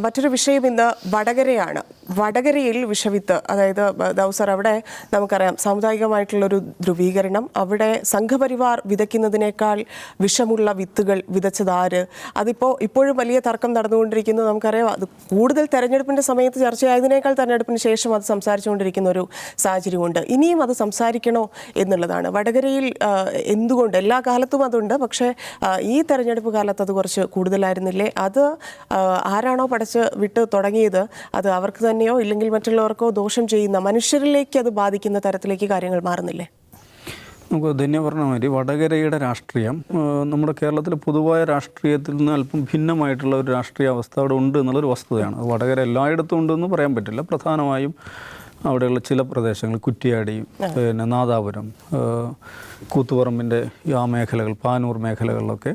മറ്റൊരു വിഷയം ഇന്ന് വടകരയാണ്. വടകരയിൽ വിഷവിത്ത്, അതായത് ദൗസർ, അവിടെ നമുക്കറിയാം സാമുദായികമായിട്ടുള്ളൊരു ധ്രുവീകരണം. അവിടെ സംഘപരിവാർ വിതയ്ക്കുന്നതിനേക്കാൾ വിഷമുള്ള വിത്തുകൾ വിതച്ചതാര്? ഇപ്പോഴും വലിയ തർക്കം നടന്നുകൊണ്ടിരിക്കുന്നത് നമുക്കറിയാം. അത് കൂടുതൽ തെരഞ്ഞെടുപ്പിൻ്റെ സമയത്ത് ചർച്ചയായതിനേക്കാൾ തെരഞ്ഞെടുപ്പിന് ശേഷം അത് സംസാരിച്ചുകൊണ്ടിരിക്കുന്ന ഒരു സാഹചര്യമുണ്ട്. ഇനിയും അത് സംസാരിക്കണോ എന്നുള്ളതാണ്. വടകരയിൽ എന്തുകൊണ്ട് എല്ലാ കാലത്തും അതുണ്ട്, പക്ഷേ ഈ തെരഞ്ഞെടുപ്പ് കാലത്ത് അത് കുറച്ച് കൂടുതലായിരുന്നില്ലേ? അത് ആരാണോ പടച്ച് വിട്ട് തുടങ്ങിയത് അത് അവർക്ക് തന്നെയോ ഇല്ലെങ്കിൽ മറ്റുള്ളവർക്കോ ദോഷം ചെയ്യുന്ന, മനുഷ്യരിലേക്ക് അത് ബാധിക്കുന്ന തരത്തിലേക്ക് കാര്യങ്ങൾ മാറുന്നില്ലേ? നമുക്ക് ധന്യ പറഞ്ഞ മാതിരി വടകരയുടെ രാഷ്ട്രീയം നമ്മുടെ കേരളത്തിലെ പൊതുവായ രാഷ്ട്രീയത്തിൽ നിന്ന് അല്പം ഭിന്നമായിട്ടുള്ള ഒരു രാഷ്ട്രീയ അവസ്ഥ അവിടെ ഉണ്ട് എന്നുള്ളൊരു വസ്തുതയാണ്. വടകര എല്ലായിടത്തും ഉണ്ടെന്ന് പറയാൻ പറ്റില്ല. പ്രധാനമായും അവിടെയുള്ള ചില പ്രദേശങ്ങൾ, കുറ്റിയാടി, പിന്നെ നാദാപുരം, കൂത്തുപറമ്പിൻ്റെ ആ മേഖലകൾ, പാനൂർ മേഖലകളിലൊക്കെ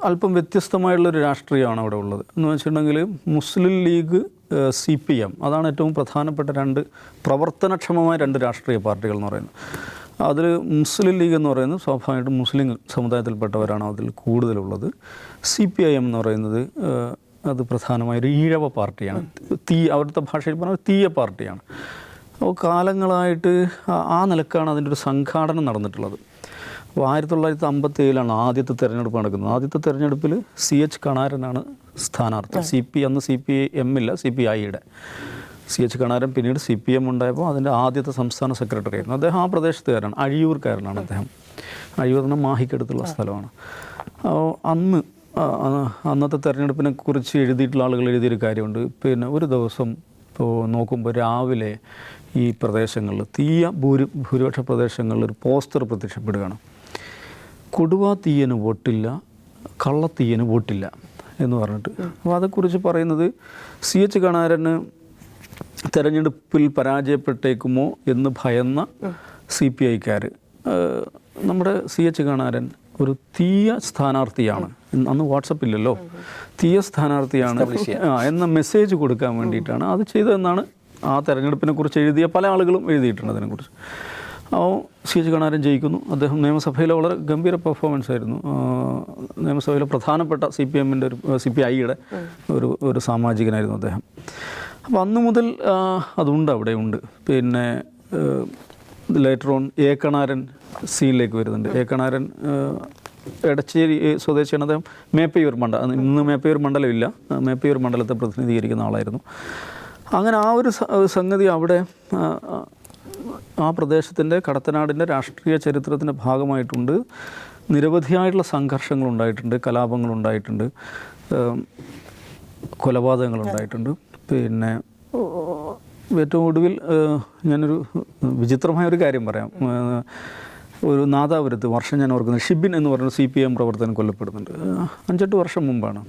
അല്പം വ്യത്യസ്തമായുള്ളൊരു രാഷ്ട്രീയമാണ് അവിടെ ഉള്ളത്. എന്ന് വെച്ചിട്ടുണ്ടെങ്കിൽ മുസ്ലിം ലീഗ്, CPM, അതാണ് ഏറ്റവും പ്രധാനപ്പെട്ട രണ്ട് പ്രവർത്തനക്ഷമമായ രണ്ട് രാഷ്ട്രീയ പാർട്ടികൾ എന്ന് പറയുന്നത്. അതിൽ മുസ്ലിം ലീഗ് എന്ന് പറയുന്നത് സ്വാഭാവികമായിട്ടും മുസ്ലിം സമുദായത്തിൽപ്പെട്ടവരാണ് അതിൽ കൂടുതലുള്ളത്. CPIM എന്ന് പറയുന്നത് അത് പ്രധാനമായൊരു ഈഴവ പാർട്ടിയാണ്. അവിടുത്തെ ഭാഷയിൽ പറഞ്ഞാൽ തീയ പാർട്ടിയാണ്. അപ്പോൾ കാലങ്ങളായിട്ട് ആ നിലക്കാണ് അതിൻ്റെ ഒരു സംഘാടനം നടന്നിട്ടുള്ളത്. അപ്പോൾ 1957 ആദ്യത്തെ തെരഞ്ഞെടുപ്പ് നടക്കുന്നത്. ആദ്യത്തെ തെരഞ്ഞെടുപ്പിൽ CH കണാരനാണ് സ്ഥാനാർത്ഥി. അന്ന് CPM ഇല്ല, CPIയുടെ CH കണാരൻ. പിന്നീട് CPM ഉണ്ടായപ്പോൾ അതിൻ്റെ ആദ്യത്തെ സംസ്ഥാന സെക്രട്ടറി ആയിരുന്നു. അദ്ദേഹം ആ പ്രദേശത്തുകാരാണ്, അഴിയൂർക്കാരനാണ് അദ്ദേഹം. അഴിയൂർ എന്ന മാഹിക്കടുത്തുള്ള സ്ഥലമാണ്. അന്നത്തെ തെരഞ്ഞെടുപ്പിനെ കുറിച്ച് എഴുതിയിട്ടുള്ള ആളുകൾ എഴുതിയൊരു കാര്യമുണ്ട്. പിന്നെ ഒരു ദിവസം നോക്കുമ്പോൾ രാവിലെ ഈ പ്രദേശങ്ങളിൽ ഭൂരിപക്ഷ പ്രദേശങ്ങളിൽ ഒരു പോസ്റ്റർ പ്രത്യക്ഷപ്പെടുകയാണ്. കൊടുവ തീയന് വോട്ടില്ല, കള്ളത്തീയന് വോട്ടില്ല എന്ന് പറഞ്ഞിട്ട്. അപ്പോൾ അതേക്കുറിച്ച് പറയുന്നത് CH കണാരന് തെരഞ്ഞെടുപ്പിൽ പരാജയപ്പെട്ടേക്കുമോ എന്ന് ഭയന്ന CPIക്കാർ നമ്മുടെ CH കണാരൻ ഒരു തീയ സ്ഥാനാർത്ഥിയാണ്, അന്ന് വാട്സപ്പ് ഇല്ലല്ലോ, തീയ സ്ഥാനാർത്ഥിയാണ് എന്ന മെസ്സേജ് കൊടുക്കാൻ വേണ്ടിയിട്ടാണ് അത് ചെയ്തതെന്നാണ് ആ തെരഞ്ഞെടുപ്പിനെ കുറിച്ച് എഴുതിയ പല ആളുകളും എഴുതിയിട്ടുണ്ട് അതിനെക്കുറിച്ച്. അപ്പോൾ CH കണാരൻ ജയിക്കുന്നു. അദ്ദേഹം നിയമസഭയിലെ വളരെ ഗംഭീര പെർഫോമൻസ് ആയിരുന്നു. നിയമസഭയിലെ പ്രധാനപ്പെട്ട CPIയുടെ ഒരു സാമാജികനായിരുന്നു അദ്ദേഹം. അപ്പോൾ അന്ന് മുതൽ അതുണ്ട്, അവിടെ ഉണ്ട്. പിന്നെ ലേറ്റർ ഓൺ A കണാരൻ സീനിലേക്ക് വരുന്നുണ്ട്. A കണാരൻ എടച്ചേരി സ്വദേശിയാണ്. അദ്ദേഹം മേപ്പയൂർ ഇന്ന് മേപ്പയൂർ മണ്ഡലമില്ല, മേപ്പയൂർ മണ്ഡലത്തെ പ്രതിനിധീകരിക്കുന്ന ആളായിരുന്നു. അങ്ങനെ ആ ഒരു സംഗതി അവിടെ ആ പ്രദേശത്തിൻ്റെ, കടത്തനാടിൻ്റെ രാഷ്ട്രീയ ചരിത്രത്തിൻ്റെ ഭാഗമായിട്ടുണ്ട്. നിരവധിയായിട്ടുള്ള സംഘർഷങ്ങളുണ്ടായിട്ടുണ്ട്, കലാപങ്ങളുണ്ടായിട്ടുണ്ട്, കൊലപാതകങ്ങളുണ്ടായിട്ടുണ്ട്. പിന്നെ ഏറ്റവും ഒടുവിൽ ഞാനൊരു വിചിത്രമായൊരു കാര്യം പറയാം. ഒരു നാദാപുരത്ത് വർഷം ഞാൻ ഓർക്കുന്നത്, ഷിബിൻ എന്ന് പറയുന്ന CPM പ്രവർത്തകൻ കൊല്ലപ്പെടുന്നുണ്ട്. 5-8 വർഷം മുമ്പാണ്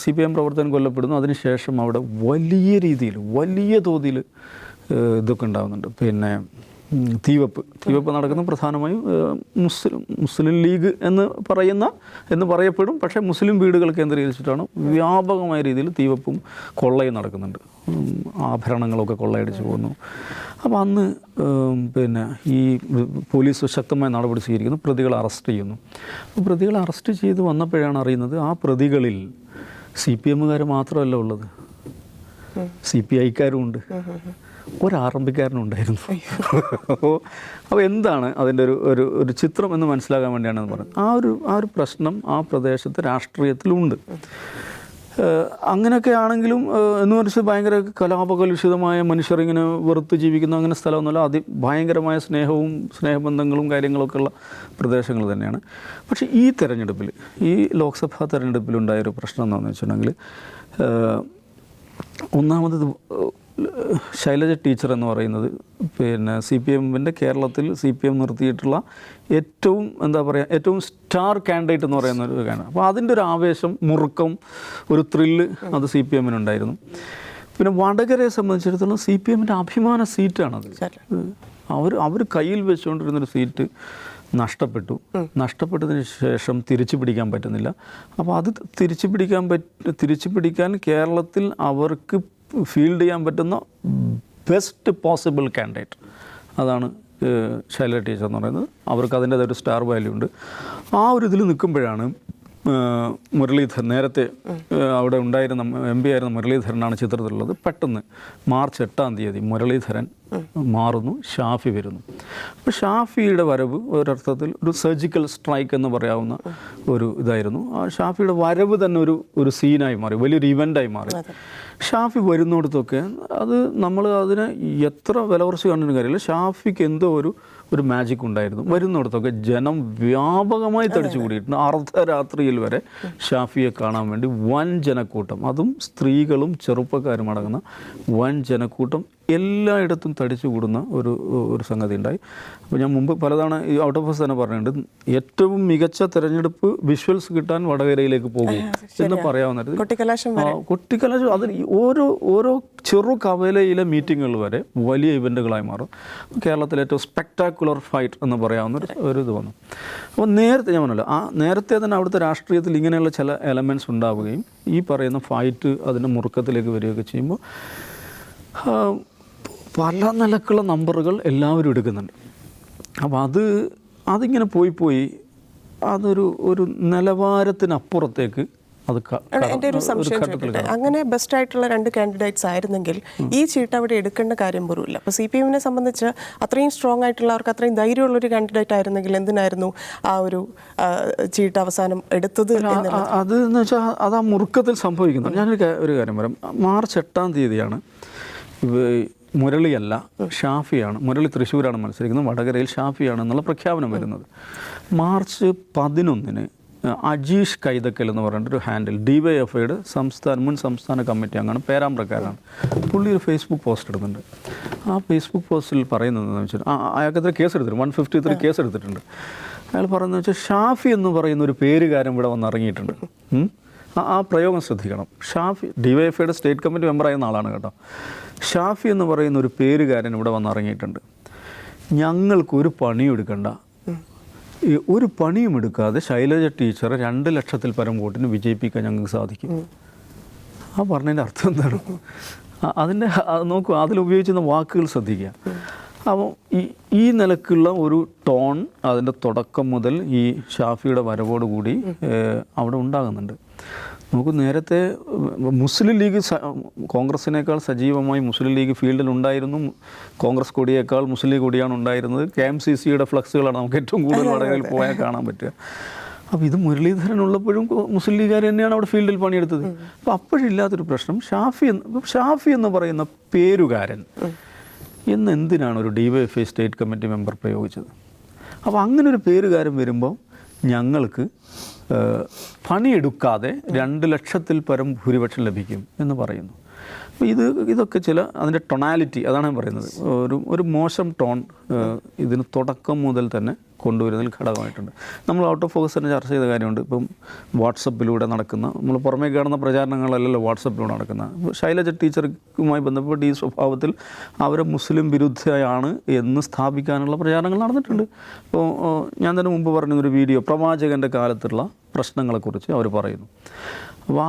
CPM പ്രവർത്തകൻ കൊല്ലപ്പെടുന്നു. അതിനുശേഷം അവിടെ വലിയ തോതിൽ ഇതൊക്കെ ഉണ്ടാകുന്നുണ്ട്. പിന്നെ തീവെപ്പ് നടക്കുന്ന പ്രധാനമായും മുസ്ലിം ലീഗ് എന്ന് പറയപ്പെടും. പക്ഷേ മുസ്ലിം വീടുകൾ കേന്ദ്രീകരിച്ചിട്ടാണ് വ്യാപകമായ രീതിയിൽ തീവെപ്പും കൊള്ളയും നടക്കുന്നുണ്ട്. ആഭരണങ്ങളൊക്കെ കൊള്ളയടിച്ച് പോകുന്നു. അപ്പോൾ അന്ന് പിന്നെ ഈ പോലീസ് ശക്തമായ നടപടി സ്വീകരിക്കുന്നു, പ്രതികളെ അറസ്റ്റ് ചെയ്യുന്നു. അപ്പോൾ പ്രതികളെ അറസ്റ്റ് ചെയ്ത് വന്നപ്പോഴാണ് അറിയുന്നത് ആ പ്രതികളിൽ CPMകാർ മാത്രമല്ല ഉള്ളത്, CPIക്കാരും ഉണ്ട്, ഒരാറമ്പിക്കാരനുണ്ടായിരുന്നു. അപ്പോൾ എന്താണ് അതിൻ്റെ ഒരു ചിത്രം എന്ന് മനസ്സിലാക്കാൻ വേണ്ടിയാണ് പറയുന്നത്. ആ ഒരു പ്രശ്നം ആ പ്രദേശത്തെ രാഷ്ട്രീയത്തിലുണ്ട്. അങ്ങനെയൊക്കെ ആണെങ്കിലും എന്ന് വെച്ചാൽ ഭയങ്കര കലാപകലുഷിതമായ മനുഷ്യരിങ്ങനെ വെറുത്ത് ജീവിക്കുന്ന അങ്ങനെ സ്ഥലമൊന്നുമല്ല. ഭയങ്കരമായ സ്നേഹബന്ധങ്ങളും കാര്യങ്ങളൊക്കെ ഉള്ള പ്രദേശങ്ങൾ തന്നെയാണ്. പക്ഷേ ഈ തെരഞ്ഞെടുപ്പിൽ, ഈ ലോക്സഭാ തെരഞ്ഞെടുപ്പിലുണ്ടായൊരു പ്രശ്നം എന്താണെന്ന് വെച്ചിട്ടുണ്ടെങ്കിൽ, ഒന്നാമത് ശൈലജ ടീച്ചർ എന്ന് പറയുന്നത് പിന്നെ CPMൻ്റെ കേരളത്തിൽ CPM നിർത്തിയിട്ടുള്ള ഏറ്റവും സ്റ്റാർ കാൻഡിഡേറ്റ് എന്ന് പറയുന്ന ഒരു കാര്യം. അപ്പോൾ അതിൻ്റെ ഒരു ആവേശം, മുറുക്കം, ഒരു ത്രില്ല് അത് CPMനുണ്ടായിരുന്നു. പിന്നെ വടകരയെ സംബന്ധിച്ചിടത്തോളം CPMൻ്റെ അഭിമാന സീറ്റാണത്. അവർ കയ്യിൽ വെച്ചുകൊണ്ടിരുന്നൊരു സീറ്റ് നഷ്ടപ്പെട്ടതിന് ശേഷം തിരിച്ചു പിടിക്കാൻ പറ്റുന്നില്ല. അപ്പോൾ അത് തിരിച്ചു പിടിക്കാൻ കേരളത്തിൽ അവർക്ക് ഫീൽഡ് ചെയ്യാൻ പറ്റുന്ന ബെസ്റ്റ് പോസിബിൾ കാൻഡിഡേറ്റ് അതാണ് ശൈലജ ടീച്ചർ എന്ന് പറയുന്നത്. അവർക്ക് അതിൻ്റേതായ ഒരു സ്റ്റാർ വാല്യൂ ഉണ്ട്. ആ ഒരു ഇതിൽ നിൽക്കുമ്പോഴാണ് മുരളീധരൻ, നേരത്തെ അവിടെ ഉണ്ടായിരുന്ന MP ആയിരുന്ന മുരളീധരനാണ് ചിത്രത്തിലുള്ളത്. പെട്ടെന്ന് മാർച്ച് 8-ാം തീയതി മുരളീധരൻ മാറുന്നു, ഷാഫി വരുന്നു. അപ്പോൾ ഷാഫിയുടെ വരവ് ഒരർത്ഥത്തിൽ ഒരു സർജിക്കൽ സ്ട്രൈക്ക് എന്ന് പറയാവുന്ന ഒരു ഇതായിരുന്നു. ആ ഷാഫിയുടെ വരവ് തന്നെ ഒരു സീനായി മാറി, വലിയൊരു ഇവൻ്റായി മാറി. ഷാഫി വരുന്നിടത്തൊക്കെ അത് നമ്മൾ അതിനെ എത്ര വില കുറച്ച് കണ്ടിട്ട് കാര്യമില്ല, ഷാഫിക്ക് എന്തോ ഒരു മാജിക് ഉണ്ടായിരുന്നു. വരുന്നിടത്തൊക്കെ ജനം വ്യാപകമായി തടിച്ചു കൂടിയിട്ടുണ്ട്. അർദ്ധരാത്രിയിൽ വരെ ഷാഫിയെ കാണാൻ വേണ്ടി വൻ ജനക്കൂട്ടം, അതും സ്ത്രീകളും ചെറുപ്പക്കാരും അടങ്ങുന്ന വൻ ജനക്കൂട്ടം എല്ലായിടത്തും തടിച്ചു കൂടുന്ന ഒരു സംഗതി ഉണ്ടായി. അപ്പോൾ ഞാൻ മുമ്പ് പലതവണ ഈ ഔട്ട് ഓഫ് തന്നെ പറഞ്ഞിട്ടുണ്ട്, ഏറ്റവും മികച്ച തെരഞ്ഞെടുപ്പ് വിഷ്വൽസ് കിട്ടാൻ വടകരയിലേക്ക് പോകും എന്ന് പറയാവുന്ന കൊട്ടിക്കലാശം. അതിന് ഓരോ ചെറു കവലയിലെ മീറ്റിങ്ങുകൾ വരെ വലിയ ഇവൻറ്റുകളായി മാറും. കേരളത്തിലെ ഏറ്റവും സ്പെക്ടാക്കുലർ ഫൈറ്റ് എന്ന് പറയാവുന്ന ഒരു ഇത് വന്നു. അപ്പോൾ നേരത്തെ ഞാൻ പറഞ്ഞല്ലോ, നേരത്തെ തന്നെ അവിടുത്തെ രാഷ്ട്രീയത്തിൽ ഇങ്ങനെയുള്ള ചില എലമെൻറ്റ്സ് ഉണ്ടാവുകയും ഈ പറയുന്ന ഫൈറ്റ് അതിൻ്റെ മുറുക്കത്തിലേക്ക് വരികയൊക്കെ ചെയ്യുമ്പോൾ പല നിലക്കുള്ള നമ്പറുകൾ എല്ലാവരും എടുക്കുന്നുണ്ട്. അപ്പോൾ അതിങ്ങനെ പോയി ഒരു നിലവാരത്തിനപ്പുറത്തേക്ക് അത്. എൻ്റെ ഒരു സംശയം ചോദിക്കട്ടെ, അങ്ങനെ ബെസ്റ്റ് ആയിട്ടുള്ള 2 കാൻഡിഡേറ്റ്സ് ആയിരുന്നെങ്കിൽ ഈ ചീട്ട് അവിടെ എടുക്കേണ്ട കാര്യം പോലുമില്ല. അപ്പോൾ CPM-നെ സംബന്ധിച്ച് അത്രയും സ്ട്രോങ് ആയിട്ടുള്ളവർക്ക്, അത്രയും ധൈര്യമുള്ളൊരു കാൻഡിഡേറ്റ് ആയിരുന്നെങ്കിൽ എന്തിനായിരുന്നു ആ ഒരു ചീട്ട് അവസാനം എടുത്തത്? അതെന്ന് വെച്ചാൽ അത് ആ മുറുക്കത്തിൽ സംഭവിക്കുന്നു. ഞാനൊരു കാര്യം പറയാം. മാർച്ച് 8-ാം തീയതിയാണ് മുരളിയല്ല ഷാഫിയാണ്, മുരളി തൃശ്ശൂരാണ് മത്സരിക്കുന്നത്, വടകരയിൽ ഷാഫിയാണ് എന്നുള്ള പ്രഖ്യാപനം വരുന്നത്. മാർച്ച് 11-ന് അജീഷ് കൈതക്കൽ എന്ന് പറഞ്ഞിട്ടൊരു ഹാൻഡിൽ, DYFIയുടെ മുൻ സംസ്ഥാന കമ്മിറ്റി അംഗമാണ്, പേരാമ്പ്രക്കാരാണ്. പുള്ളി ഒരു ഫേസ്ബുക്ക് പോസ്റ്റ് എടുക്കുന്നുണ്ട്. ആ ഫേസ്ബുക്ക് പോസ്റ്റിൽ പറയുന്നതെന്ന് വെച്ചാൽ അയാൾക്കെതിരെ കേസ് എടുത്തിട്ടുണ്ട്, 153 കേസ് എടുത്തിട്ടുണ്ട്. അയാൾ പറയുന്നത് വെച്ചാൽ ഷാഫി എന്ന് പറയുന്ന ഒരു പേരുകാരൻ ഇവിടെ വന്നിറങ്ങിയിട്ടുണ്ട്. ആ പ്രയോഗം ശ്രദ്ധിക്കണം. ഷാഫി DYFIയുടെ സ്റ്റേറ്റ് കമ്മിറ്റി മെമ്പറായിരുന്ന ആളാണ് കേട്ടോ. ഷാഫി എന്ന് പറയുന്ന ഒരു പേരുകാരൻ ഇവിടെ വന്നിറങ്ങിയിട്ടുണ്ട്. ഞങ്ങൾക്കൊരു പണിയും എടുക്കണ്ട, ഒരു പണിയും എടുക്കാതെ ശൈലജ ടീച്ചറെ 2 ലക്ഷത്തിൽ പരം വോട്ടിന് വിജയിപ്പിക്കാൻ ഞങ്ങൾക്ക് സാധിക്കും. ആ പറഞ്ഞതിൻ്റെ അർത്ഥം എന്താണ്? നോക്കൂ, അതിലുപയോഗിക്കുന്ന വാക്കുകൾ ശ്രദ്ധിക്കുക. അപ്പോൾ ഈ നിലക്കുള്ള ഒരു ടോൺ അതിൻ്റെ തുടക്കം മുതൽ ഈ ഷാഫിയുടെ വരവോടുകൂടി അവിടെ ഉണ്ടാകുന്നുണ്ട്. നമുക്ക് നേരത്തെ മുസ്ലിം ലീഗ് കോൺഗ്രസിനേക്കാൾ സജീവമായി മുസ്ലിം ലീഗ് ഫീൽഡിൽ ഉണ്ടായിരുന്നു. കോൺഗ്രസ് കൊടിയേക്കാൾ മുസ്ലിം ലീഗ് കൊടിയാണ് ഉണ്ടായിരുന്നത്. KMCCയുടെ ഫ്ലക്സുകളാണ് നമുക്ക് ഏറ്റവും കൂടുതൽ വടകരയിൽ പോയാൽ കാണാൻ പറ്റുക. അപ്പോൾ ഇത് മുരളീധരൻ ഉള്ളപ്പോഴും മുസ്ലിം ലീഗുകാർ തന്നെയാണ് അവിടെ ഫീൽഡിൽ പണിയെടുത്തത്. അപ്പോൾ അപ്പോഴില്ലാത്തൊരു പ്രശ്നം, ഷാഫി എന്ന് പറയുന്ന പേരുകാരൻ എന്തിനാണ് ഒരു DYFI സ്റ്റേറ്റ് കമ്മിറ്റി മെമ്പർ പ്രയോഗിച്ചത്? അപ്പോൾ അങ്ങനൊരു പേരുകാരൻ വരുമ്പോൾ ഞങ്ങൾക്ക് പണിയെടുക്കാതെ 2 ലക്ഷത്തിൽ പരം ഭൂരിപക്ഷം ലഭിക്കും എന്ന് പറയുന്നു. അപ്പോൾ ഇതൊക്കെ അതിൻ്റെ ടൊണാലിറ്റി, അതാണ് ഞാൻ പറയുന്നത്. ഒരു മോശം ടോൺ ഇതിന് തുടക്കം മുതൽ തന്നെ കൊണ്ടുവരുന്നതിൽ ഘടകമായിട്ടുണ്ട്. നമ്മൾ ഔട്ട് ഓഫ് ഫോക്കസ് തന്നെ ചർച്ച ചെയ്ത കാര്യമുണ്ട്. ഇപ്പം വാട്സപ്പിലൂടെ നടക്കുന്ന, നമ്മൾ പുറമേ കാണുന്ന പ്രചാരണങ്ങളല്ലല്ലോ വാട്സപ്പിലൂടെ നടക്കുന്ന. ശൈലജ ടീച്ചറുമായി ബന്ധപ്പെട്ട് ഈ സ്വഭാവത്തിൽ അവരെ മുസ്ലിം വിരുദ്ധയാണ് എന്ന് സ്ഥാപിക്കാനുള്ള പ്രചാരണങ്ങൾ നടന്നിട്ടുണ്ട്. അപ്പോൾ ഞാൻ തന്നെ മുമ്പ് പറഞ്ഞൊരു വീഡിയോ, പ്രവാചകൻ്റെ കാലത്തുള്ള പ്രശ്നങ്ങളെക്കുറിച്ച് അവർ പറയുന്നു. അപ്പോൾ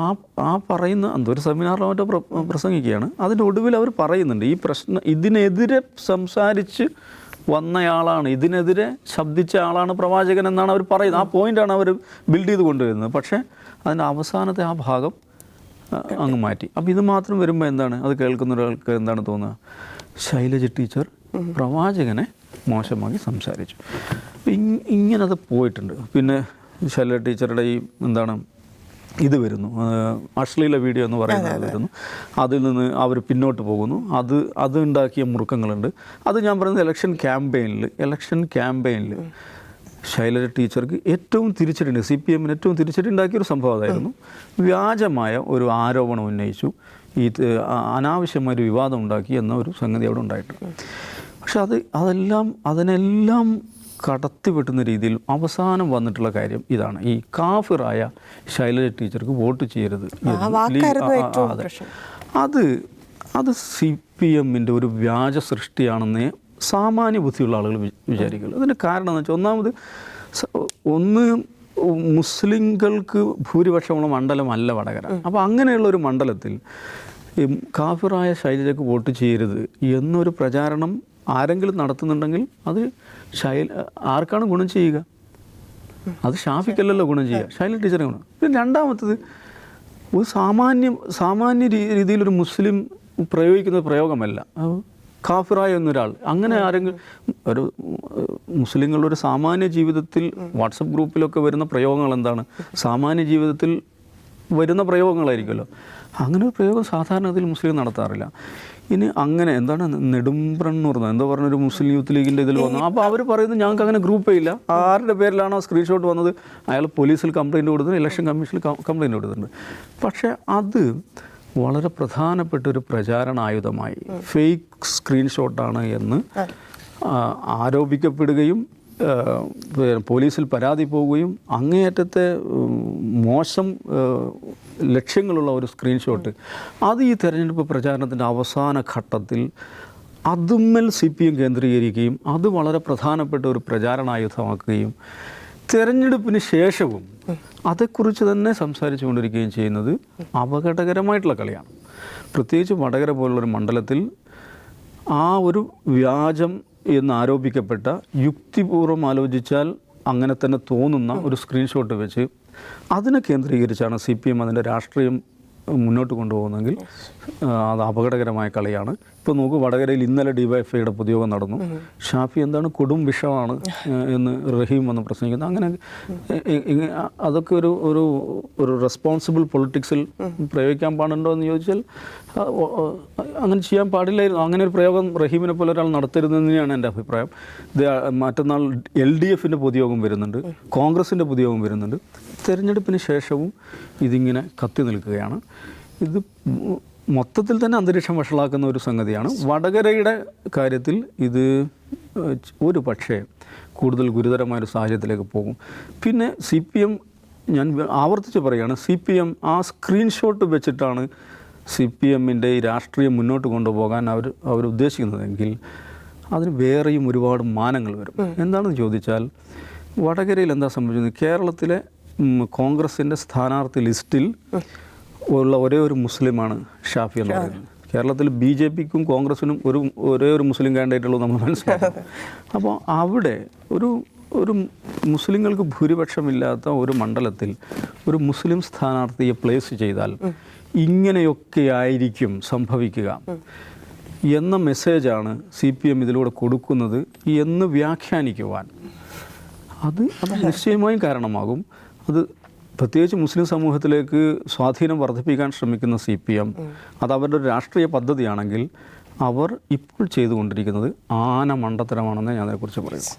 ആ പറയുന്ന എന്തൊരു സെമിനാറിലോ മറ്റോ പ്രസംഗിക്കുകയാണ്. അതിൻ്റെ ഒടുവിൽ അവർ പറയുന്നുണ്ട്, ഈ പ്രശ്നം ഇതിനെതിരെ സംസാരിച്ച് വന്നയാളാണ്, ഇതിനെതിരെ ശബ്ദിച്ച ആളാണ് പ്രവാചകൻ എന്നാണ് അവർ പറയുന്നത്. ആ പോയിൻ്റാണ് അവർ ബിൽഡ് ചെയ്ത് കൊണ്ടുവരുന്നത്. പക്ഷേ അതിൻ്റെ അവസാനത്തെ ആ ഭാഗം അങ്ങ് മാറ്റി. അപ്പോൾ ഇത് മാത്രം വരുമ്പോൾ എന്താണ്, അത് കേൾക്കുന്ന ഒരാൾക്ക് എന്താണ് തോന്നുക? ശൈലജ ടീച്ചർ പ്രവാചകനെ മോശമാക്കി സംസാരിച്ചു. ഇങ്ങനത് പോയിട്ടുണ്ട്. പിന്നെ ശൈലജ ടീച്ചറുടെ ഈ ഇത് വരുന്നു, അശ്ലീല വീഡിയോ എന്ന് പറയുന്നത് വരുന്നു. അതിൽ നിന്ന് അവർ പിന്നോട്ട് പോകുന്നു. അത് ഉണ്ടാക്കിയ മുറുക്കങ്ങളുണ്ട്. അത് ഞാൻ പറയുന്നത് ഇലക്ഷൻ ക്യാമ്പയിനിൽ ശൈലജ ടീച്ചർക്ക് ഏറ്റവും തിരിച്ചടി, CPM-ന് ഏറ്റവും തിരിച്ചടി ഉണ്ടാക്കിയൊരു സംഭവം അതായിരുന്നു. വ്യാജമായ ഒരു ആരോപണം ഉന്നയിച്ചു, അനാവശ്യമായൊരു വിവാദം ഉണ്ടാക്കി എന്ന ഒരു സംഗതി അവിടെ ഉണ്ടായിട്ടുണ്ട്. പക്ഷെ അതിനെല്ലാം കടത്തിവെട്ടുന്ന രീതിയിൽ അവസാനം വന്നിട്ടുള്ള കാര്യം ഇതാണ്. ഈ കാഫിറായ ശൈലജ ടീച്ചർക്ക് വോട്ട് ചെയ്യരുത്. അത് CPM-ൻ്റെ ഒരു വ്യാജ സൃഷ്ടിയാണെന്നേ സാമാന്യ ബുദ്ധിയുള്ള ആളുകൾ വിചാരിക്കുള്ളൂ. അതിൻ്റെ കാരണം എന്ന് വെച്ചാൽ, ഒന്ന് മുസ്ലിങ്ങൾക്ക് ഭൂരിപക്ഷമുള്ള മണ്ഡലമല്ല വടകര. അപ്പോൾ അങ്ങനെയുള്ളൊരു മണ്ഡലത്തിൽ കാഫിറായ ശൈലജയ്ക്ക് വോട്ട് ചെയ്യരുത് എന്നൊരു പ്രചാരണം ആരെങ്കിലും നടത്തുന്നുണ്ടെങ്കിൽ അത് ആർക്കാണ് ഗുണം ചെയ്യുക? അത് ഷാഫിക്കല്ലല്ലോ ഗുണം ചെയ്യുക, ഷൈല ടീച്ചറെ ഗുണം. പിന്നെ രണ്ടാമത്തത്, ഒരു സാമാന്യ രീതിയിലൊരു മുസ്ലിം പ്രയോഗിക്കുന്ന പ്രയോഗമല്ല കാഫിറായ എന്നൊരാൾ. അങ്ങനെ ആരെങ്കിലും ഒരു മുസ്ലിങ്ങളുടെ ഒരു സാമാന്യ ജീവിതത്തിൽ വാട്സപ്പ് ഗ്രൂപ്പിലൊക്കെ വരുന്ന പ്രയോഗങ്ങൾ എന്താണ്? സാമാന്യ ജീവിതത്തിൽ വരുന്ന പ്രയോഗങ്ങളായിരിക്കുമല്ലോ. അങ്ങനെ ഒരു പ്രയോഗം സാധാരണത്തിൽ മുസ്ലിം നടത്താറില്ല. ഇനി അങ്ങനെ എന്താണ് നെടുമ്പ്രൻ എന്ന് പറഞ്ഞത്, എന്താ പറഞ്ഞൊരു മുസ്ലിം യൂത്ത് ലീഗിൻ്റെ ഇതിൽ വന്നു. അപ്പോൾ അവർ പറയുന്നത് ഞങ്ങൾക്ക് അങ്ങനെ ഗ്രൂപ്പേ ഇല്ല, ആരുടെ പേരിലാണോ സ്ക്രീൻഷോട്ട് വന്നത് അയാൾ പോലീസിൽ കംപ്ലയിൻറ്റ് കൊടുത്തിട്ടുണ്ട്, ഇലക്ഷൻ കമ്മീഷനിൽ കംപ്ലയിൻറ്റ് കൊടുത്തിട്ടുണ്ട്. പക്ഷേ അത് വളരെ പ്രധാനപ്പെട്ട ഒരു പ്രചാരണ ആയുധമായി ഫേക്ക് സ്ക്രീൻഷോട്ടാണ് എന്ന് ആരോപിക്കപ്പെടുകയും പോലീസിൽ പരാതി പോവുകയും അങ്ങേയറ്റത്തെ മോശം ലക്ഷ്യങ്ങളുള്ള ഒരു സ്ക്രീൻഷോട്ട് അത് ഈ തെരഞ്ഞെടുപ്പ് പ്രചാരണത്തിൻ്റെ അവസാന ഘട്ടത്തിൽ അതുമ്മൽ CPM കേന്ദ്രീകരിക്കുകയും അത് വളരെ പ്രധാനപ്പെട്ട ഒരു പ്രചാരണായുധമാക്കുകയും തെരഞ്ഞെടുപ്പിന് ശേഷവും അതേക്കുറിച്ച് തന്നെ സംസാരിച്ചു കൊണ്ടിരിക്കുകയും ചെയ്യുന്നത് അപകടകരമായിട്ടുള്ള കളിയാണ്. പ്രത്യേകിച്ച് വടകര പോലുള്ളൊരു മണ്ഡലത്തിൽ ആ ഒരു വ്യാജം എന്നാരോപിക്കപ്പെട്ട, യുക്തിപൂർവ്വം ആലോചിച്ചാൽ അങ്ങനെ തന്നെ തോന്നുന്ന ഒരു സ്ക്രീൻഷോട്ട് വെച്ച് അതിനെ കേന്ദ്രീകരിച്ചാണ് CPM അതിൻ്റെ രാഷ്ട്രീയം മുന്നോട്ട് കൊണ്ടുപോകുന്നെങ്കിൽ അത് അപകടകരമായ കളിയാണ്. ഇപ്പോൾ നോക്കൂ, വടകരയിൽ ഇന്നലെ DYFIയുടെ പൊതുയോഗം നടന്നു. ഷാഫി എന്താണ് കൊടും വിഷമാണ് എന്ന് റഹീം വന്ന് പ്രസംഗിക്കുന്നത്. അങ്ങനെ അതൊക്കെ ഒരു റെസ്പോൺസിബിൾ പൊളിറ്റിക്സിൽ പ്രയോഗിക്കാൻ പാടുണ്ടോ എന്ന് ചോദിച്ചാൽ അങ്ങനെ ചെയ്യാൻ പാടില്ലായിരുന്നു. അങ്ങനെ ഒരു പ്രയോഗം റഹീമിനെ പോലെ ഒരാൾ നടത്തരുതെന്ന് തന്നെയാണ് എൻ്റെ അഭിപ്രായം. മറ്റന്നാൾ LDFൻ്റെ പൊതുയോഗം വരുന്നുണ്ട്, കോൺഗ്രസിൻ്റെ പൊതുയോഗം വരുന്നുണ്ട്. തെരഞ്ഞെടുപ്പിന് ശേഷവും ഇതിങ്ങനെ കത്തി നിൽക്കുകയാണ്. ഇത് മൊത്തത്തിൽ തന്നെ അന്തരീക്ഷം വഷളാക്കുന്ന ഒരു സംഗതിയാണ്. വടകരയുടെ കാര്യത്തിൽ ഇത് ഒരു പക്ഷേ കൂടുതൽ ഗുരുതരമായൊരു സാഹചര്യത്തിലേക്ക് പോകും. പിന്നെ CPM, ഞാൻ ആവർത്തിച്ച് പറയുകയാണ്, CPM ആ സ്ക്രീൻഷോട്ട് വെച്ചിട്ടാണ് CPMൻ്റെ ഈ രാഷ്ട്രീയം മുന്നോട്ട് കൊണ്ടുപോകാൻ അവർ ഉദ്ദേശിക്കുന്നതെങ്കിൽ അതിന് വേറെയും ഒരുപാട് മാനങ്ങൾ വരും. എന്താണെന്ന് ചോദിച്ചാൽ, വടകരയിൽ എന്താ സംഭവിച്ചത്? കേരളത്തിലെ കോൺഗ്രസിൻ്റെ സ്ഥാനാർത്ഥി ലിസ്റ്റിൽ ഉള്ള ഒരേ ഒരു മുസ്ലിമാണ് ഷാഫി എന്ന് പറയുന്നത്. കേരളത്തിൽ BJPക്കും കോൺഗ്രസിനും ഒരേ ഒരു മുസ്ലിം കാൻഡിഡേറ്റുള്ളൂ നമ്മൾ മനസ്സിലാക്കണം. അപ്പോൾ അവിടെ ഒരു മുസ്ലിങ്ങൾക്ക് ഭൂരിപക്ഷമില്ലാത്ത ഒരു മണ്ഡലത്തിൽ ഒരു മുസ്ലിം സ്ഥാനാർത്ഥിയെ പ്ലേസ് ചെയ്താൽ ഇങ്ങനെയൊക്കെ ആയിരിക്കും സംഭവിക്കുക എന്ന മെസ്സേജാണ് CPM ഇതിലൂടെ കൊടുക്കുന്നത് എന്ന് വ്യാഖ്യാനിക്കുവാൻ അത് നിശ്ചയമായും കാരണമാകും. അത് പ്രത്യേകിച്ച് മുസ്ലിം സമൂഹത്തിലേക്ക് സ്വാധീനം വർദ്ധിപ്പിക്കാൻ ശ്രമിക്കുന്ന CPM അത് അവരുടെ ഒരു രാഷ്ട്രീയ പദ്ധതിയാണെങ്കിൽ അവർ ഇപ്പോൾ ചെയ്തുകൊണ്ടിരിക്കുന്നത് ആന മണ്ടത്തരമാണെന്ന് ഞാൻ അതിനെക്കുറിച്ച് പറയുന്നു.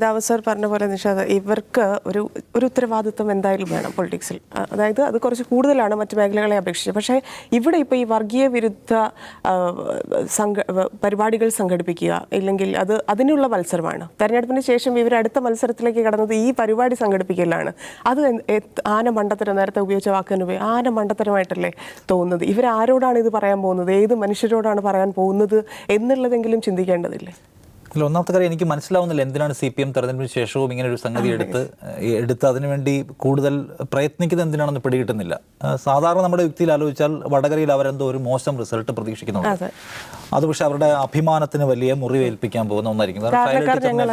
ദാവൂദ് സർ പറഞ്ഞ പോലെ നിഷാദ്, ഇവർക്ക് ഒരു ഉത്തരവാദിത്വം എന്തായാലും വേണം പൊളിറ്റിക്സിൽ. അതായത് അത് കുറച്ച് കൂടുതലാണ് മറ്റ് മേഖലകളെ അപേക്ഷിച്ച്. പക്ഷേ ഇവിടെ ഇപ്പോൾ ഈ വർഗീയ വിരുദ്ധ പരിപാടികൾ സംഘടിപ്പിക്കുക ഇല്ലെങ്കിൽ അതിനുള്ള മത്സരമാണ്. തെരഞ്ഞെടുപ്പിന് ശേഷം ഇവർ അടുത്ത മത്സരത്തിലേക്ക് കടന്നത് ഈ പരിപാടി സംഘടിപ്പിക്കലാണ്. അത് ആന മണ്ടത്തരം, നേരത്തെ ഉപയോഗിച്ച വാക്കിന് ആന മണ്ടത്തരമായിട്ടല്ലേ തോന്നുന്നത്? ഇവരാരോടാണ് ഇത് പറയാൻ പോകുന്നത്, ഏത് മനുഷ്യരോടാണ് പറയാൻ പോകുന്നത് എന്നുള്ളതെങ്കിലും ചിന്തിക്കേണ്ടതില്ലേ? അല്ല, ഒന്നാമത്തെ കാര്യം എനിക്ക് മനസ്സിലാവുന്നില്ല എന്തിനാണ് CPM തെരഞ്ഞെടുപ്പിന് ശേഷവും ഇങ്ങനെ ഒരു സംഗതി എടുത്ത് അതിനുവേണ്ടി കൂടുതൽ പ്രയത്നിക്കുന്നത് എന്തിനാണെന്ന് പിടികിട്ടുന്നില്ല. സാധാരണ നമ്മുടെ യുക്തിയിൽ ആലോചിച്ചാൽ വടകരയിൽ അവരെന്തോ ഒരു മോശം റിസൾട്ട് പ്രതീക്ഷിക്കുന്നുണ്ട്. അത് പക്ഷേ അവരുടെ അഭിമാനത്തിന് വലിയ മുറിവേൽപ്പിക്കാൻ പോകുന്ന ഒന്നായിരിക്കും.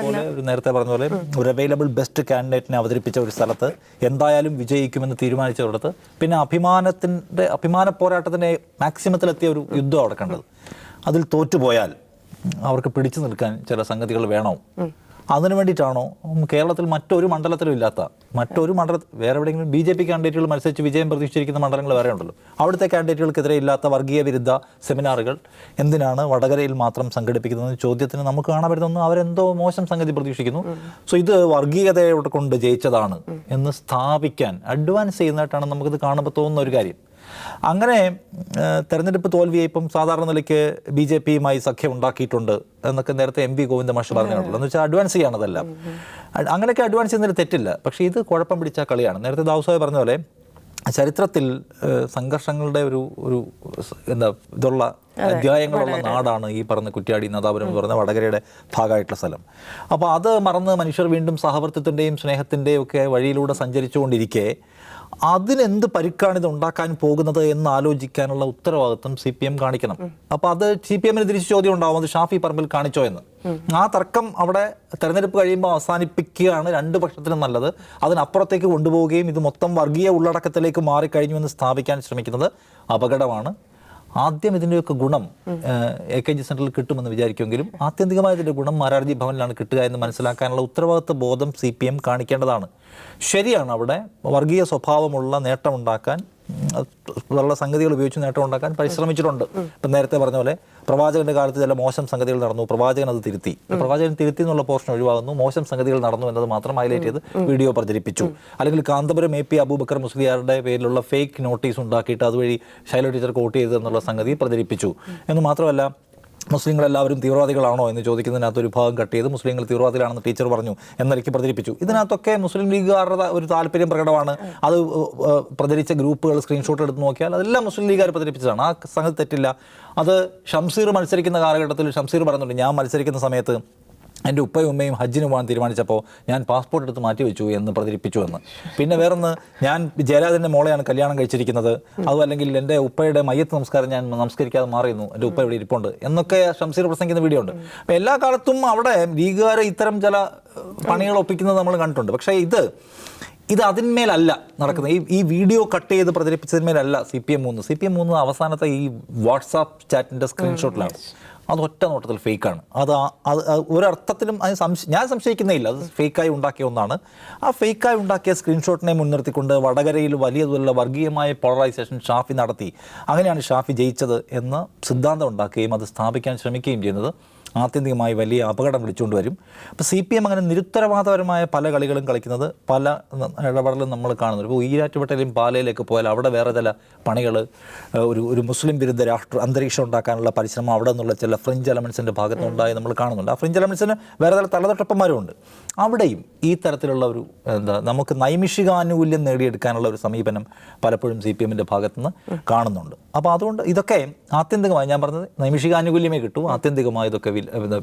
പോലെ ഒരു നേരത്തെ പറഞ്ഞ പോലെ ഒരു അവൈലബിൾ ബെസ്റ്റ് കാൻഡിഡേറ്റിനെ അവതരിപ്പിച്ച ഒരു സ്ഥലത്ത് എന്തായാലും വിജയിക്കുമെന്ന് തീരുമാനിച്ചവർക്ക് പിന്നെ അഭിമാന പോരാട്ടത്തിൻ്റെ മാക്സിമത്തിലെത്തിയ ഒരു യുദ്ധം നടക്കേണ്ടത്. അതിൽ തോറ്റുപോയാൽ അവർക്ക് പിടിച്ചു നിൽക്കാൻ ചില സംഗതികൾ വേണോ? അതിനു വേണ്ടിയിട്ടാണോ കേരളത്തിൽ മറ്റൊരു മണ്ഡലത്തിലും ഇല്ലാത്ത വേറെ എവിടെയെങ്കിലും BJP കാൻഡിഡേറ്റുകൾ മത്സരിച്ച് വിജയം പ്രതീക്ഷിച്ചിരിക്കുന്ന മണ്ഡലങ്ങൾ വേറെ ഉണ്ടല്ലോ, അവിടുത്തെ കാൻഡിഡേറ്റുകൾക്കെതിരെ ഇല്ലാത്ത വർഗീയ വിരുദ്ധ സെമിനാറുകൾ എന്തിനാണ് വടകരയിൽ മാത്രം സംഘടിപ്പിക്കുന്നത് ചോദ്യത്തിന് നമുക്ക് കാണാൻ പറ്റുന്ന അവരെന്തോ മോശം സംഗതി പ്രതീക്ഷിക്കുന്നു. സോ ഇത് വർഗീയതയോടെ കൊണ്ട് ജയിച്ചതാണ് എന്ന് സ്ഥാപിക്കാൻ അഡ്വാൻസ് ചെയ്യുന്നതായിട്ടാണ് നമുക്കിത് കാണുമ്പോൾ തോന്നുന്ന ഒരു കാര്യം. അങ്ങനെ തെരഞ്ഞെടുപ്പ് തോൽവിയെ ഇപ്പം സാധാരണ നിലയ്ക്ക് BJPയുമായി സഖ്യം ഉണ്ടാക്കിയിട്ടുണ്ട് എന്നൊക്കെ നേരത്തെ MV ഗോവിന്ദ മാഷ് പറഞ്ഞിട്ടുള്ളൂ. എന്ന് വെച്ചാൽ അഡ്വാൻസ് ചെയ്യാണതല്ല, അങ്ങനെയൊക്കെ അഡ്വാൻസ് ചെയ്യുന്നതിൽ തെറ്റില്ല. പക്ഷേ ഇത് കുഴപ്പം പിടിച്ച കളിയാണ്. നേരത്തെ ദാവൂദ് പറഞ്ഞ പോലെ ചരിത്രത്തിൽ സംഘർഷങ്ങളുടെ ഒരു ഇതുള്ള അധ്യായങ്ങളുള്ള നാടാണ് ഈ പറഞ്ഞ കുറ്റ്യാടി നാദാപുരം എന്ന് പറയുന്ന വടകരയുടെ ഭാഗമായിട്ടുള്ള സ്ഥലം. അപ്പോൾ അത് മറന്ന് മനുഷ്യർ വീണ്ടും സഹവർത്തിത്വത്തിൻ്റെയും സ്നേഹത്തിൻ്റെയും ഒക്കെ വഴിയിലൂടെ സഞ്ചരിച്ചുകൊണ്ടിരിക്കെ അതിനെന്ത് പരിക്കാണ് ഇത് ഉണ്ടാക്കാൻ പോകുന്നത് എന്ന് ആലോചിക്കാനുള്ള ഉത്തരവാദിത്വം CPM കാണിക്കണം. അപ്പോൾ അത് CPM തിരിച്ച് ചോദ്യം ഉണ്ടാവും, അത് ഷാഫി പറമ്പിൽ കാണിച്ചോ എന്ന്. ആ തർക്കം അവിടെ തെരഞ്ഞെടുപ്പ് കഴിയുമ്പോൾ അവസാനിപ്പിക്കുകയാണ് രണ്ട് പക്ഷത്തിനും നല്ലത്. അതിനപ്പുറത്തേക്ക് കൊണ്ടുപോവുകയും ഇത് മൊത്തം വർഗീയ ഉള്ളടക്കത്തിലേക്ക് മാറിക്കഴിഞ്ഞു എന്ന് സ്ഥാപിക്കാൻ ശ്രമിക്കുന്നത് അപകടമാണ്. ആദ്യം ഇതിൻ്റെയൊക്കെ ഗുണം AKG സെൻറ്ററിൽ കിട്ടുമെന്ന് വിചാരിക്കുമെങ്കിലും ആത്യന്തികമായ ഇതിൻ്റെ ഗുണം മാരാർജി ഭവനിലാണ് കിട്ടുക എന്ന് മനസ്സിലാക്കാനുള്ള ഉത്തരവാദിത്വ ബോധം CPM കാണിക്കേണ്ടതാണ്. ശരിയാണ്, അവിടെ വർഗീയ സ്വഭാവമുള്ള നേട്ടമുണ്ടാക്കാൻ ഉള്ള സംഗതികൾ ഉപയോഗിച്ച് നേട്ടമുണ്ടാക്കാൻ പരിശ്രമിച്ചിട്ടുണ്ട്. ഇപ്പം നേരത്തെ പറഞ്ഞ പോലെ പ്രവാചകന്റെ കാലത്ത് ചില മോശം സംഗതികൾ നടന്നു, പ്രവാചകൻ അത് തിരുത്തി. പ്രവാചകൻ തിരുത്തി എന്നുള്ള പോർഷൻ ഒഴിവാകുന്നു, മോശം സംഗതികൾ നടന്നു എന്നത് മാത്രം ഹൈലൈറ്റ് ചെയ്ത് വീഡിയോ പ്രചരിപ്പിച്ചു. അല്ലെങ്കിൽ കാന്തപുരം AP അബൂബക്കർ മുസ്ലിയാരുടെ പേരിലുള്ള ഫേക്ക് നോട്ടീസ് ഉണ്ടാക്കിയിട്ട് അതുവഴി ശൈല ടീച്ചർ കോട്ട് ചെയ്തു എന്നുള്ള സംഗതി പ്രചരിപ്പിച്ചു. എന്ന് മാത്രമല്ല, മുസ്ലിങ്ങളെല്ലാവരും തീവ്രവാദികളാണോ എന്ന് ചോദിക്കുന്നതിനകത്ത് ഒരു ഭാഗം കട്ട് ചെയ്ത് മുസ്ലിങ്ങൾ തീവ്രവാദികളാണെന്ന് ടീച്ചർ പറഞ്ഞു എന്നൊക്കെ പ്രചരിപ്പിച്ചു. ഇതിനകത്തൊക്കെ മുസ്ലിം ലീഗുകാരുടെ ഒരു താല്പര്യം പ്രകടമാണ്. അത് പ്രചരിച്ച ഗ്രൂപ്പുകൾ സ്ക്രീൻഷോട്ട് എടുത്ത് നോക്കിയാൽ അതെല്ലാം മുസ്ലിം ലീഗുകാർ പ്രചരിപ്പിച്ചതാണ്. ആ സംഗതി തെറ്റില്ല. അത് ഷംസീർ മത്സരിക്കുന്ന കാലഘട്ടത്തിൽ ഷംസീർ പറയുന്നുണ്ട്, ഞാൻ മത്സരിക്കുന്ന സമയത്ത് എൻ്റെ ഉപ്പയും ഉമ്മയും ഹജ്ജിന് പോകാൻ തീരുമാനിച്ചപ്പോൾ ഞാൻ പാസ്പോർട്ട് എടുത്ത് മാറ്റി വെച്ചു എന്ന് പ്രചരിപ്പിച്ചു എന്ന്. പിന്നെ വേറൊന്ന്, ഞാൻ ജയരാജൻ്റെ മോളെയാണ് കല്യാണം കഴിച്ചിരിക്കുന്നത്, അതും അല്ലെങ്കിൽ എൻ്റെ ഉപ്പയുടെ മയ്യത്ത് നമസ്കാരം ഞാൻ നമസ്കരിക്കാതെ മാറിയിരുന്നു, എൻ്റെ ഉപ്പ ഇവിടെ ഇരിപ്പുണ്ട് എന്നൊക്കെ ഷംസീർ പ്രസംഗിക്കുന്ന വീഡിയോ ഉണ്ട്. അപ്പോൾ എല്ലാ കാലത്തും അവിടെ ലീഗുകാർ ഇത്തരം ചില പണികൾ ഒപ്പിക്കുന്നത് നമ്മൾ കണ്ടിട്ടുണ്ട്. പക്ഷേ ഇത് അതിന്മേലല്ല നടക്കുന്നത്. ഈ വീഡിയോ കട്ട് ചെയ്ത് പ്രചരിപ്പിച്ചതിന്മേലല്ല CPM 3 അവസാനത്തെ ഈ വാട്സാപ്പ് ചാറ്റിൻ്റെ സ്ക്രീൻഷോട്ടിലാണ്. അത് ഒറ്റ നോട്ടത്തിൽ ഫേക്കാണ്. അത് ഒരർത്ഥത്തിലും ഞാൻ സംശയിക്കുന്നേ ഇല്ല, അത് ഫേക്കായി ഉണ്ടാക്കിയ ഒന്നാണ്. ആ ഫേക്കായി ഉണ്ടാക്കിയ സ്ക്രീൻഷോട്ടിനെ മുൻനിർത്തിക്കൊണ്ട് വടകരയിൽ വലിയ തോതിലുള്ള വർഗീയമായ പോളറൈസേഷൻ ഷാഫി നടത്തി. അങ്ങനെയാണ് ഷാഫി ജയിച്ചത് എന്ന സിദ്ധാന്തം ഉണ്ടാക്കുകയും അത് സ്ഥാപിക്കാൻ ശ്രമിക്കുകയും ചെയ്യുന്നത് ആത്യന്തികമായി വലിയ അപകടം വിളിച്ചുകൊണ്ട് വരും. അപ്പോൾ CPM അങ്ങനെ നിരുത്തരവാദപരമായ പല കളികളും കളിക്കുന്നത്, പല ഇടപെടലും നമ്മൾ കാണുന്നത്. ഇപ്പോൾ ഈരാറ്റുപേട്ടയിലും പാലയിലേക്ക് പോയാൽ അവിടെ വേറെ ചില പണികൾ, ഒരു മുസ്ലിം വിരുദ്ധ അന്തരീക്ഷം ഉണ്ടാക്കാനുള്ള പരിശ്രമം അവിടെ നിന്നുള്ള ചില ഫ്രിഞ്ച് എലമെൻസിൻ്റെ ഭാഗത്തുനിന്നുണ്ടായി നമ്മൾ കാണുന്നുണ്ട്. ആ ഫ്രിഞ്ച് എലമെൻസിന് വേറെ ചില തലതൊട്ടപ്പന്മാരും ഉണ്ട്. അവിടെയും ഈ തരത്തിലുള്ള ഒരു നമുക്ക് നൈമിഷികാനുകൂല്യം നേടിയെടുക്കാനുള്ള ഒരു സമീപനം പലപ്പോഴും CPMൻ്റെ ഭാഗത്തുനിന്ന് കാണുന്നുണ്ട്. അപ്പോൾ അതുകൊണ്ട് ഇതൊക്കെ ആത്യന്തികമായി, ഞാൻ പറഞ്ഞത് നൈമിഷികാനുകൂല്യമേ കിട്ടൂ, ആത്യന്തികമായി ഇതൊക്കെ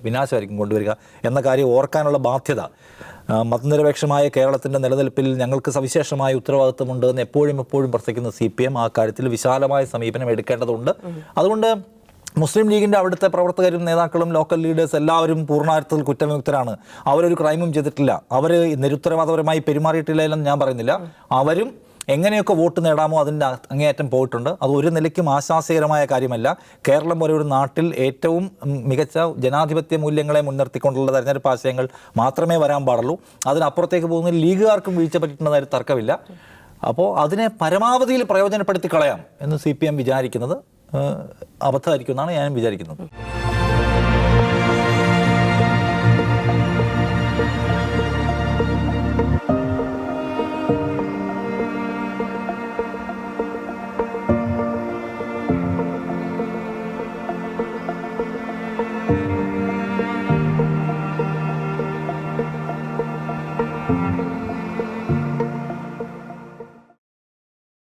വിനാശമായിരിക്കും കൊണ്ടുവരിക എന്ന കാര്യം ഓർക്കാനുള്ള ബാധ്യത മതനിരപേക്ഷമായ കേരളത്തിൻ്റെ നിലനിൽപ്പിൽ ഞങ്ങൾക്ക് സവിശേഷമായ ഉത്തരവാദിത്വമുണ്ട് എന്ന് എപ്പോഴും പ്രസംഗിക്കുന്ന CPM ആ കാര്യത്തിൽ വിശാലമായ സമീപനം എടുക്കേണ്ടതുണ്ട്. അതുകൊണ്ട് മുസ്ലിം ലീഗിൻ്റെ അവിടുത്തെ പ്രവർത്തകരും നേതാക്കളും ലോക്കൽ ലീഡേഴ്സ് എല്ലാവരും പൂർണ്ണാർത്ഥത്തിൽ കുറ്റവിമുക്തരാണ്. അവരൊരു ക്രൈമും ചെയ്തിട്ടില്ല, അവർ നിരുത്തരവാദപരമായി പെരുമാറിയിട്ടില്ല എന്ന് ഞാൻ പറയുന്നില്ല. അവരും എങ്ങനെയൊക്കെ വോട്ട് നേടാമോ അതിൻ്റെ അങ്ങേയറ്റം പോയിട്ടുണ്ട്. അത് ഒരു നിലയ്ക്കും ആശാസ്യകരമായ കാര്യമല്ല. കേരളം ഒരു നാട്ടിൽ ഏറ്റവും മികച്ച ജനാധിപത്യ മൂല്യങ്ങളെ മുൻനിർത്തിക്കൊണ്ടുള്ള തെരഞ്ഞെടുപ്പ് ആശയങ്ങൾ മാത്രമേ വരാൻ പാടുള്ളൂ. അതിനപ്പുറത്തേക്ക് പോകുന്ന ലീഗുകാർക്കും വീഴ്ച പറ്റിയിട്ടുള്ളതായി തർക്കമില്ല. അപ്പോൾ അതിനെ പരമാവധിയിൽ പ്രയോജനപ്പെടുത്തി കളയാം എന്ന് CPM വിചാരിക്കുന്നത് അബദ്ധമായിരിക്കും എന്നാണ് ഞാൻ വിചാരിക്കുന്നത്.